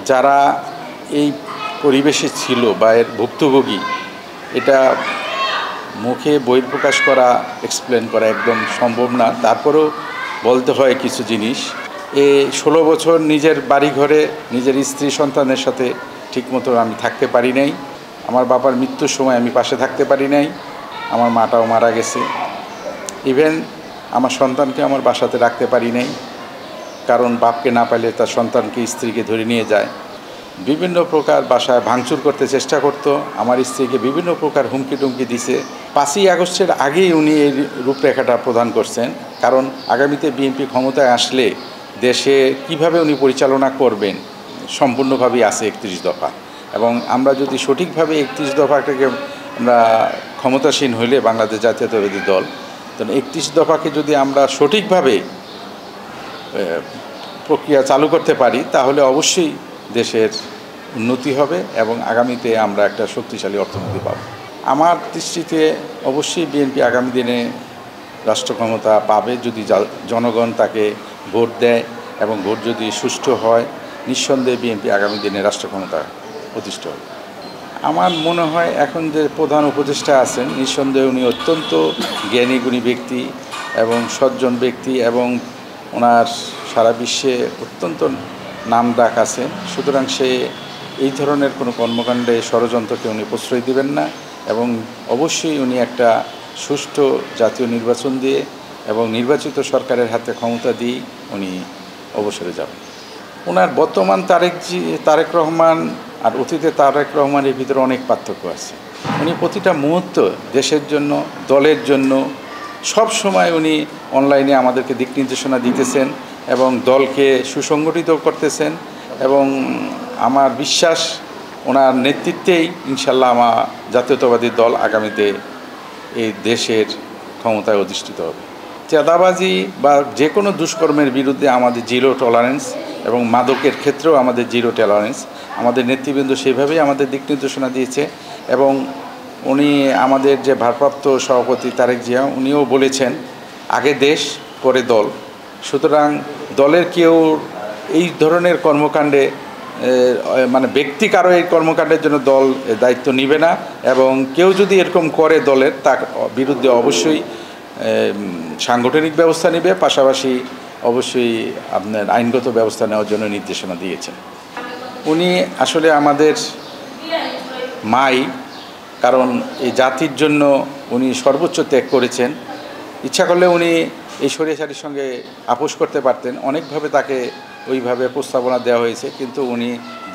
যারা এই পরিবেশে ছিল বা এর ভুক্তভোগী, এটা মুখে বহিঃপ্রকাশ করা, এক্সপ্লেন করা একদম সম্ভব না। তারপরেও বলতে হয় কিছু জিনিস। 16 বছর নিজের বাড়িঘরে নিজের স্ত্রী সন্তানের সাথে ঠিকমতো আমি থাকতে পারি নাই। আমার বাবার মৃত্যুর সময় আমি পাশে থাকতে পারি নাই। আমার মাটাও মারা গেছে। ইভেন আমার সন্তানকে আমার বাসাতে রাখতে পারি নাই, কারণ বাপকে না পাইলে তার সন্তানকে, স্ত্রীকে ধরে নিয়ে যায়। বিভিন্ন প্রকার বাসায় ভাঙচুর করতে চেষ্টা করতো। আমার স্ত্রীকে বিভিন্ন প্রকার হুমকি টুমকি দিছে। 5ই আগস্টের আগেই উনি এই রূপরেখাটা প্রদান করছেন, কারণ আগামীতে বিএনপি ক্ষমতায় আসলে দেশে কিভাবে উনি পরিচালনা করবেন সম্পূর্ণভাবেই আছে 31 দফা। এবং আমরা যদি সঠিকভাবে 31 দফাটাকে আমরা ক্ষমতাসীন হইলে বাংলাদেশ জাতীয়তাবাদী দল, তো 31 দফাকে যদি আমরা সঠিকভাবে প্রক্রিয়া চালু করতে পারি, তাহলে অবশ্যই দেশের উন্নতি হবে এবং আগামীতে আমরা একটা শক্তিশালী অর্থনীতি পাব। আমার দৃষ্টিতে অবশ্যই বিএনপি আগামী দিনে রাষ্ট্র ক্ষমতা পাবে, যদি জনগণ তাকে ভোট দেয় এবং ভোট যদি সুষ্ঠু হয়, নিঃসন্দেহে বিএনপি আগামী দিনে রাষ্ট্র ক্ষমতা প্রতিষ্ঠিত হবে। আমার মনে হয় এখন যে প্রধান উপদেষ্টা আছেন, নিঃসন্দেহে উনি অত্যন্ত জ্ঞানী গুণী ব্যক্তি এবং সজ্জন ব্যক্তি, এবং ওনার সারা বিশ্বে অত্যন্ত নামডাক আছে। সুতরাং সে এই ধরনের কোনো কর্মকাণ্ডে, ষড়যন্ত্রকে উনি প্রশ্রয় দেবেন না এবং অবশ্যই উনি একটা সুষ্ঠু জাতীয় নির্বাচন দিয়ে এবং নির্বাচিত সরকারের হাতে ক্ষমতা দিয়ে উনি অবসরে যাবেন। ওনার বর্তমান তারেক রহমান আর অতীতে তারেক রহমানের ভিতরে অনেক পার্থক্য আছে। উনি প্রতিটা মুহূর্ত দেশের জন্য, দলের জন্য সব সময় উনি অনলাইনে আমাদেরকে দিক নির্দেশনা দিতেছেন এবং দলকে সুসংগঠিত করতেছেন, এবং আমার বিশ্বাস ওনার নেতৃত্বেই ইনশাল্লাহ আমার জাতীয়তাবাদী দল আগামীতে এই দেশের ক্ষমতায় অধিষ্ঠিত হবে। চাঁদাবাজি বা যে কোনো দুষ্কর্মের বিরুদ্ধে আমাদের জিরো টলারেন্স, এবং মাদকের ক্ষেত্রেও আমাদের জিরো টলারেন্স। আমাদের নেতৃবৃন্দ সেভাবেই আমাদের দিক নির্দেশনা দিয়েছে, এবং উনি আমাদের যে ভারপ্রাপ্ত সভাপতি তারেক জিয়া, উনিও বলেছেন আগে দেশ পরে দল। সুতরাং দলের কেউ এই ধরনের কর্মকাণ্ডে মানে ব্যক্তি কারো এই কর্মকাণ্ডের জন্য দল দায়িত্ব নেবে না, এবং কেউ যদি এরকম করে দলের, তার বিরুদ্ধে অবশ্যই সাংগঠনিক ব্যবস্থা নেবে, পাশাপাশি অবশ্যই আপনার আইনগত ব্যবস্থা নেওয়ার জন্য নির্দেশনা দিয়েছেন। উনি আসলে আমাদের মাই, কারণ এই জাতির জন্য উনি সর্বোচ্চ ত্যাগ করেছেন। ইচ্ছা করলে উনি এই স্বৈরাচারীর সঙ্গে আপোষ করতে পারতেন, অনেকভাবে তাকে ওইভাবে প্রস্তাবনা দেওয়া হয়েছে, কিন্তু উনি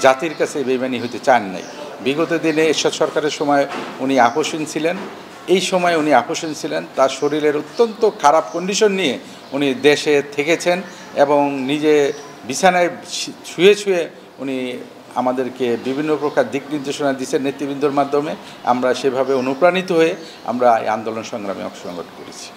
জাতির কাছে বেইমানি হতে চান নাই। বিগত দিনে এরশাদ সরকারের সময় উনি আপোষহীন ছিলেন, এই সময় উনি আপোষহীন ছিলেন। তার শরীরের অত্যন্ত খারাপ কন্ডিশন নিয়ে উনি দেশে থেকেছেন এবং নিজে বিছানায় শুয়ে শুয়ে উনি আমাদেরকে বিভিন্ন প্রকার দিক নির্দেশনা দিচ্ছেন নেতৃবৃন্দর মাধ্যমে। আমরা সেভাবে অনুপ্রাণিত হয়ে আমরা এই আন্দোলন সংগ্রামে অংশগ্রহণ করেছি।